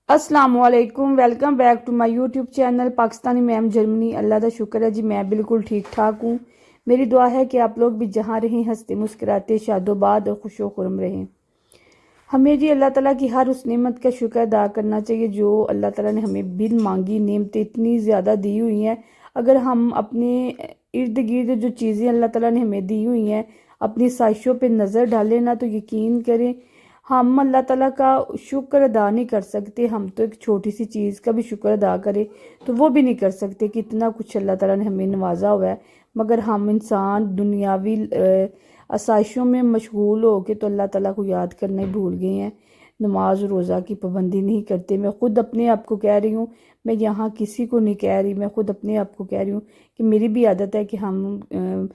अस्सलाम वालेकुम। Welcome back to my YouTube channel Pakistani ma'am Germany. अल्लाह का शुक्र है जी, मैं बिल्कुल ठीक ठाक हूँ। मेरी दुआ है कि आप लोग भी जहाँ रहें हंसते मुस्कुराते शादोबाद और खुशो खुरम रहें। हमें जी अल्लाह ताला की हर उस नेमत का शुक्र अदा करना चाहिए जो अल्लाह ताला ने हमें बिन मांगी नेमतें इतनी ज़्यादा दी हुई हैं। अगर हम अपने इर्द गिर्द जो चीज़ें अल्लाह ताला ने हमें दी हुई हैं अपनी ख्वाहिशों पे नज़र डालें ना, तो यकीन करें हम अल्लाह ताला का शुक्र अदा नहीं कर सकते। हम तो एक छोटी सी चीज़ का भी शुक्र अदा करें तो वो भी नहीं कर सकते कि इतना कुछ अल्लाह ताला ने हमें नवाजा हुआ है। मगर हम इंसान दुनियावी आसाइशों में मशगूल हो के तो अल्लाह ताला को याद करना ही भूल गए हैं। नमाज रोज़ा की पाबंदी नहीं करते। मैं ख़ुद अपने आप को कह रही हूँ, मैं यहाँ किसी को नहीं कह रही, मैं ख़ुद अपने आप को कह रही हूँ कि मेरी भी आदत है कि हम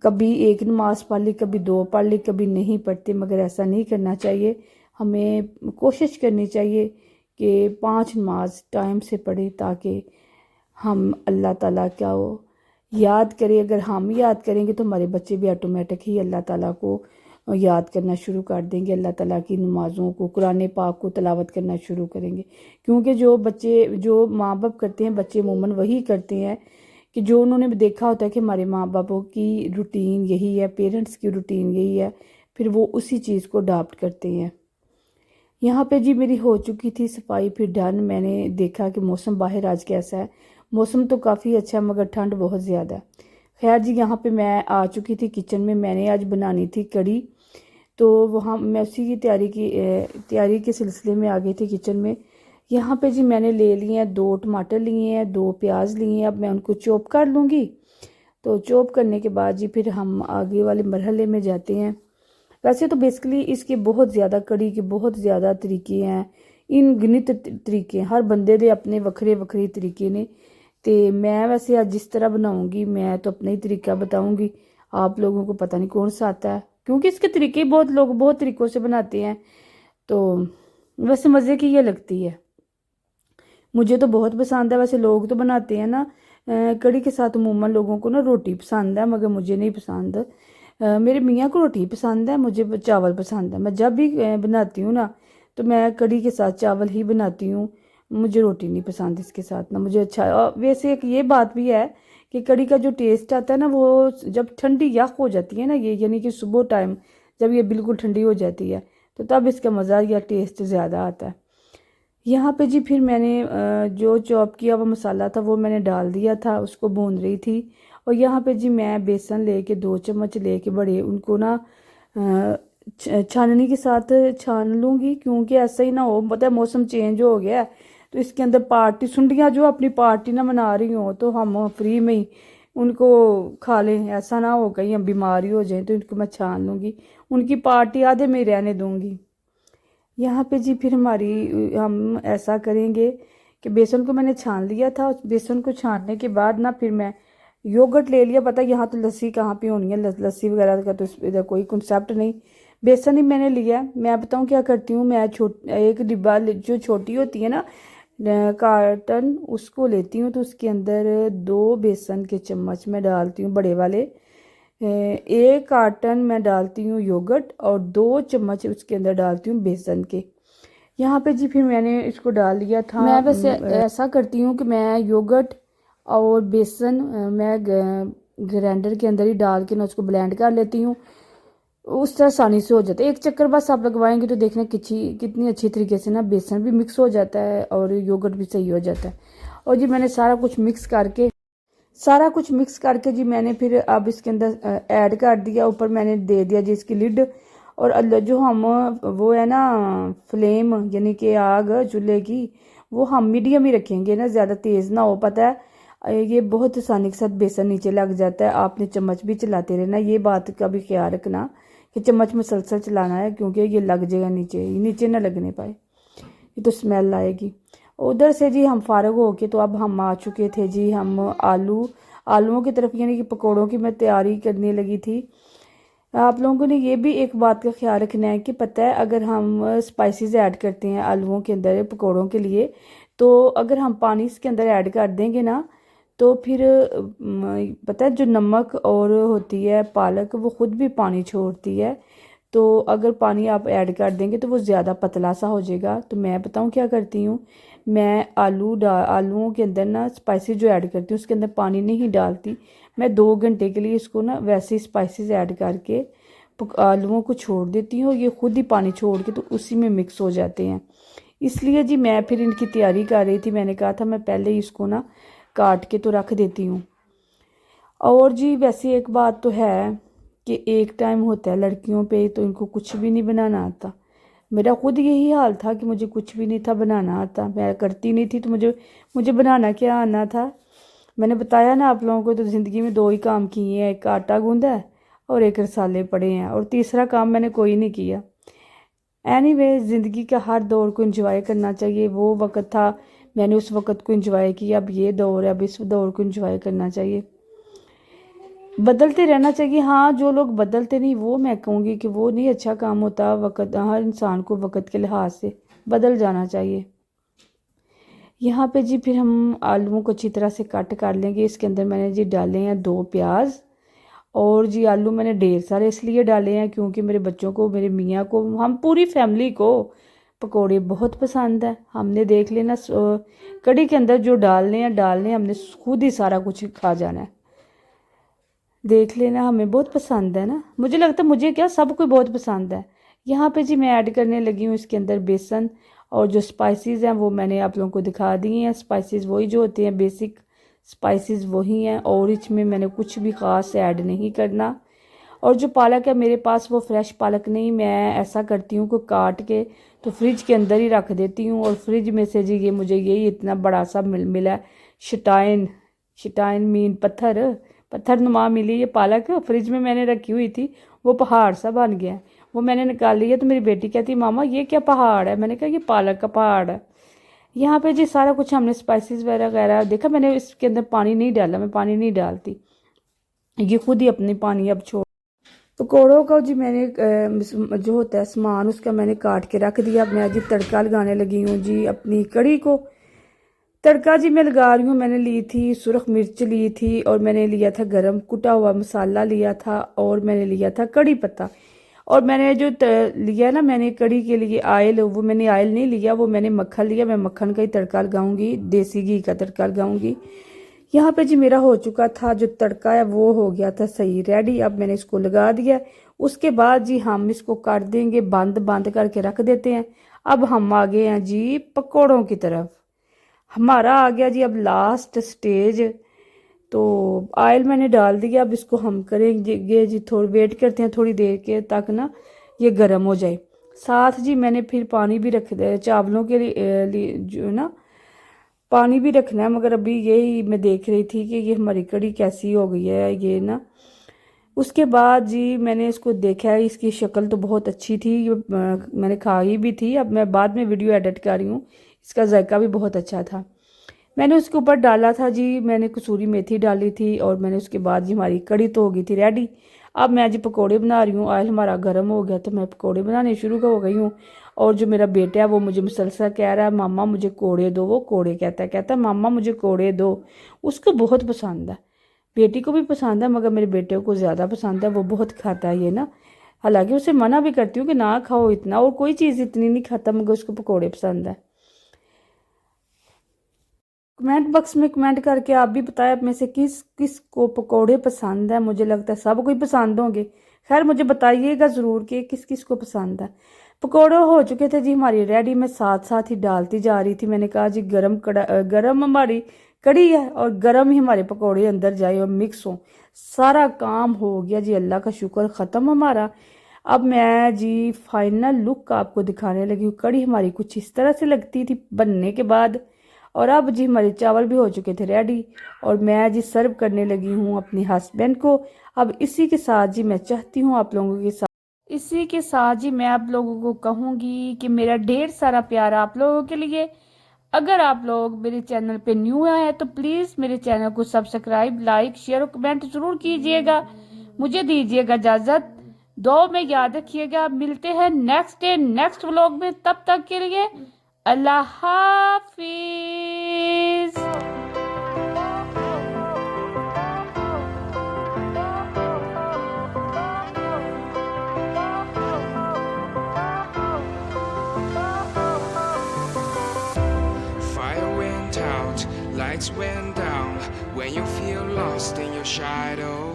कभी एक नमाज पढ़ ली, कभी दो पढ़ ली, कभी नहीं पढ़ते। मगर ऐसा नहीं करना चाहिए। हमें कोशिश करनी चाहिए कि 5 नमाज टाइम से पढ़े ताकि हम अल्लाह ताला का याद करें। अगर हम याद करेंगे तो हमारे बच्चे भी ऑटोमेटिक ही अल्लाह ताला को याद करना शुरू कर देंगे। अल्लाह ताला की नमाज़ों को, कुरान पाक को तिलावत करना शुरू करेंगे। क्योंकि जो बच्चे, जो माँ बाप करते हैं बच्चे अमूमन वही करते हैं कि जो उन्होंने देखा होता है कि हमारे माँ बापों की रूटीन यही है, पेरेंट्स की रूटीन यही है, फिर वो उसी चीज़ को अडॉप्ट करते हैं। यहाँ पे जी मेरी हो चुकी थी सफाई, फिर डन। मैंने देखा कि मौसम बाहर आज कैसा है। मौसम तो काफ़ी अच्छा है मगर ठंड बहुत ज़्यादा है। खैर जी, यहाँ पे मैं आ चुकी थी किचन में। मैंने आज बनानी थी कड़ी, तो वहाँ मैं उसी की तैयारी के सिलसिले में आ गई थी किचन में। यहाँ पे जी मैंने ले लिए हैं 2 टमाटर लिए हैं, 2 प्याज लिए हैं। अब मैं उनको चॉप कर लूँगी। तो चॉप करने के बाद जी फिर हम आगे वाले मरहले में जाते हैं। वैसे तो बेसिकली इसके बहुत ज़्यादा, कड़ी के बहुत ज़्यादा तरीके हैं, इनगिनत तरीके हैं। हर बंदे दे अपने वक्रे वक्रे तरीके ने। तो मैं वैसे आज जिस तरह बनाऊंगी मैं तो अपना ही तरीका बताऊंगी। आप लोगों को पता नहीं कौन सा आता है, क्योंकि इसके तरीके बहुत लोग बहुत तरीक़ों से बनाते हैं। तो वैसे मज़े की ये लगती है, मुझे तो बहुत पसंद है। वैसे लोग तो बनाते हैं ना कड़ी के साथ अमूमन लोगों को ना रोटी पसंद है, मगर मुझे नहीं पसंद। मेरे मियाँ को रोटी पसंद है, मुझे चावल पसंद है। मैं जब भी बनाती हूँ ना तो मैं कड़ी के साथ चावल ही बनाती हूँ। मुझे रोटी नहीं पसंद इसके साथ ना। मुझे अच्छा, वैसे एक ये बात भी है कि कड़ी का जो टेस्ट आता है ना वो जब ठंडी यख हो जाती है ना, ये यानी कि सुबह टाइम जब ये बिल्कुल ठंडी हो जाती है तो तब इसका मज़ा या टेस्ट ज़्यादा आता है। यहाँ पे जी फिर मैंने जो चॉप किया हुआ मसाला था वो मैंने डाल दिया था, उसको भून रही थी। और यहाँ पे जी मैं बेसन लेके 2 चम्मच लेके बड़े उनको ना छाननी के साथ छान लूँगी, क्योंकि ऐसा ही ना हो, पता है मौसम चेंज हो गया है तो इसके अंदर पार्टी सुंडियाँ जो अपनी पार्टी ना मना रही हो तो हम फ्री में ही उनको खा लें। ऐसा ना हो कहीं हम बीमारी हो जाए, तो इनको मैं छान लूँगी, उनकी पार्टी आधे में रहने दूँगी। यहाँ पे जी फिर हम ऐसा करेंगे कि बेसन को मैंने छान लिया था। बेसन को छानने के बाद ना फिर मैं योगर्ट ले लिया। पता है यहाँ तो लस्सी कहाँ पे होनी है, लस्सी वगैरह का तो इधर कोई कंसेप्ट नहीं। बेसन ही मैंने लिया। मैं बताऊँ क्या करती हूँ, मैं एक डिब्बा जो छोटी होती है ना कार्टन, उसको लेती हूँ। तो उसके अंदर 2 बेसन के चम्मच मैं डालती हूँ बड़े वाले। 1 कार्टन मैं डालती हूँ योगर्ट और 2 चम्मच उसके अंदर डालती हूँ बेसन के। यहाँ पे जी फिर मैंने इसको डाल लिया था। मैं वैसे ऐसा करती हूँ कि मैं योगर्ट और बेसन मैं ग्राइंडर के अंदर ही डाल के ना उसको ब्लेंड कर लेती हूँ। उस तरह आसानी से हो जाता है। एक चक्कर बस आप लगवाएंगे तो देखना कितनी अच्छी तरीके से ना बेसन भी मिक्स हो जाता है और योगर्ट भी सही हो जाता है। और जी मैंने सारा कुछ मिक्स करके जी मैंने फिर अब इसके अंदर ऐड कर दिया। ऊपर मैंने दे दिया जी इसकी लिड। और जो हम वो है ना फ्लेम यानी कि आग चूल्हे की, वो हम मीडियम ही रखेंगे ना, ज़्यादा तेज़ ना हो। पता है ये बहुत आसानी के साथ बेसन नीचे लग जाता है। आपने चम्मच भी चलाते रहना, ये बात का भी ख्याल रखना कि चम्मच मुसलसल चलाना है, क्योंकि ये लग जाएगा नीचे ना लगने पाए, ये तो स्मेल आएगी। उधर से जी हम फारग हो के तो अब हम आ चुके थे जी, हम आलूओं की तरफ, यानी कि पकौड़ों की मैं तैयारी करने लगी थी। आप लोगों ने ये भी एक बात का ख्याल रखना है कि पता है अगर हम स्पाइसेस ऐड करते हैं आलूओं के अंदर पकौड़ों के लिए, तो अगर हम पानी इसके अंदर ऐड कर देंगे ना तो फिर पता है जो नमक और होती है पालक वो खुद भी पानी छोड़ती है। तो अगर पानी आप ऐड कर देंगे तो वो ज़्यादा पतला सा हो जाएगा। तो मैं बताऊँ क्या करती हूँ, मैं आलूओं के अंदर ना स्पाइसेस जो ऐड करती हूँ उसके अंदर पानी नहीं डालती। मैं 2 घंटे के लिए इसको ना वैसे ही स्पाइसेस ऐड करके आलूओं को छोड़ देती हूँ, ये खुद ही पानी छोड़ के तो उसी में मिक्स हो जाते हैं। इसलिए जी मैं फिर इनकी तैयारी कर रही थी, मैंने कहा था मैं पहले ही इसको ना काट के तो रख देती हूँ। और जी वैसे एक बात तो है कि एक टाइम होता है लड़कियों पे तो इनको कुछ भी नहीं बनाना आता। मेरा खुद यही हाल था कि मुझे कुछ भी नहीं था बनाना आता, मैं करती नहीं थी तो मुझे मुझे बनाना क्या आना था। मैंने बताया ना आप लोगों को, तो ज़िंदगी में 2 ही काम किए हैं, एक आटा गूंदा है और एक रसाले पड़े हैं, और तीसरा काम मैंने कोई नहीं किया। एनीवे ज़िंदगी का हर दौर को एंजॉय करना चाहिए। वो वक्त था, मैंने उस वक्त को एंजॉय किया, अब ये दौर है, अब इस दौर को एंजॉय करना चाहिए। बदलते रहना चाहिए। हाँ, जो लोग बदलते नहीं वो मैं कहूँगी कि वो नहीं अच्छा काम होता। वक्त, हर इंसान को वक्त के लिहाज से बदल जाना चाहिए। यहाँ पे जी फिर हम आलूओं को अच्छी तरह से कट कर लेंगे। इसके अंदर मैंने जी डाले हैं 2 प्याज, और जी आलू मैंने ढेर सारे इसलिए डाले हैं क्योंकि मेरे बच्चों को, मेरे मियाँ को, हम पूरी फैमिली को पकोड़े बहुत पसंद है। हमने देख लेना कढ़ी के अंदर जो डालने हैं, हमने खुद ही सारा कुछ खा जाना है। देख लेना, हमें बहुत पसंद है ना, मुझे लगता है मुझे क्या सबको बहुत पसंद है। यहाँ पे जी मैं ऐड करने लगी हूँ इसके अंदर बेसन, और जो स्पाइसेस हैं वो मैंने आप लोगों को दिखा दिए हैं। स्पाइसेस वही जो होते हैं, बेसिक स्पाइसेस वही हैं, और इसमें मैंने कुछ भी ख़ास ऐड नहीं करना। और जो पालक है मेरे पास वो फ्रेश पालक नहीं, मैं ऐसा करती हूँ कि काट के तो फ्रिज के अंदर ही रख देती हूँ, और फ्रिज में से जी ये मुझे यही इतना बड़ा सा मिला शटाइन, शटाइन मीन पत्थर नुमा मिली ये पालक, फ्रिज में मैंने रखी हुई थी, वो पहाड़ सा बन गया। वो मैंने निकाल लिया तो मेरी बेटी कहती मामा ये क्या पहाड़ है, मैंने कहा ये पालक का पहाड़ है। यहाँ पे जी सारा कुछ हमने स्पाइसेस वगैरह वगैरह देखा, मैंने इसके अंदर पानी नहीं डाला, मैं पानी नहीं डालती, ये खुद ही अपनी पानी अब छोड़। पकौड़ों का जी मैंने जो होता है सामान उसका मैंने काट के रख दिया। अब मैं जी तड़का लगाने लगी हूँ जी अपनी कढ़ी को। तड़का जी मैं लगा रही हूँ, मैंने ली थी सुरख मिर्च ली थी, और मैंने लिया था गरम कुटा हुआ मसाला लिया था, और मैंने लिया था कड़ी पत्ता, और मैंने जो लिया ना मैंने कड़ी के लिए आयल, वो मैंने आयल नहीं लिया, वो मैंने मक्खन लिया। मैं मक्खन का ही तड़का लगाऊंगी, देसी घी का तड़का लगाऊंगी। यहाँ पे जी मेरा हो चुका था जो तड़का है वो हो गया था सही रेडी। अब मैंने इसको लगा दिया, उसके बाद जी हम इसको कर देंगे बंद, बंद करके रख देते हैं। अब हम आ गए हैं जी पकौड़ों की तरफ। हमारा आ गया जी अब लास्ट स्टेज। तो ऑयल मैंने डाल दिया, अब इसको हम करेंगे जी, थोड़ी वेट करते हैं थोड़ी देर के तक ना ये गर्म हो जाए। साथ जी मैंने फिर पानी भी रख दिया चावलों के लिए जो ना पानी भी रखना है, मगर अभी यही मैं देख रही थी कि ये हमारी कड़ी कैसी हो गई है ये ना। उसके बाद जी मैंने इसको देखा है, इसकी शक्ल तो बहुत अच्छी थी, मैंने खाई भी थी। अब मैं बाद में वीडियो एडिट कर रही हूँ, इसका जायका भी बहुत अच्छा था। मैंने उसके ऊपर डाला था जी, मैंने कसूरी मेथी डाली थी, और मैंने उसके बाद जी हमारी कड़ी तो हो गई थी रेडी। अब मैं जी पकोड़े बना रही हूँ, ऑयल हमारा गर्म हो गया तो मैं पकोड़े बनाने शुरू हो गई हूँ। और जो मेरा बेटा है वो मुझे मुसलसल कह रहा है मामा मुझे कोड़े दो, वो कोड़े कहता है मामा मुझे कोड़े दो। उसको बहुत पसंद है, बेटी को भी पसंद है, मगर मेरे बेटे को ज़्यादा पसंद है, वो बहुत खाता है ये ना। हालांकि उसे मना भी करती हूँ कि ना खाओ इतना, और कोई चीज़ इतनी नहीं खाता, मगर उसको पकोड़े पसंद है। कमेंट बॉक्स में कमेंट करके आप भी बताएं आप में से किस किस को पकोड़े पसंद है। मुझे लगता है सब कोई पसंद होंगे, खैर मुझे बताइएगा ज़रूर कि किस किस को पसंद है। पकोड़े हो चुके थे जी हमारी रेडी, मैं साथ साथ ही डालती जा रही थी। मैंने कहा जी गरम हमारी कड़ी है, और गरम ही हमारे पकोड़े अंदर जाए और मिक्स हो। सारा काम हो गया जी, अल्लाह का शुक्र, ख़त्म हमारा। अब मैं जी फाइनल लुक आपको दिखाने लगी हूँ। कड़ी हमारी कुछ इस तरह से लगती थी बनने के बाद, और अब जी हमारे चावल भी हो चुके थे रेडी, और मैं जी सर्व करने लगी हूँ अपने हस्बैंड को। अब इसी के साथ जी मैं चाहती हूँ आप लोगों के साथ, इसी के साथ जी मैं आप लोगों को कहूँगी कि मेरा ढेर सारा प्यार आप लोगों के लिए। अगर आप लोग मेरे चैनल पे न्यू आए हैं तो प्लीज़ मेरे चैनल को सब्सक्राइब, लाइक, शेयर और कमेंट ज़रूर कीजिएगा। मुझे दीजिएगा इजाज़त, दो में याद रखिएगा। मिलते हैं नेक्स्ट डे नेक्स्ट व्लॉग में, तब तक के लिए अल्लाह हाफिज। Lights went down when you feel lost in your shadow.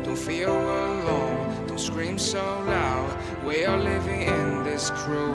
Don't feel alone, don't scream so loud. We are living in this cruel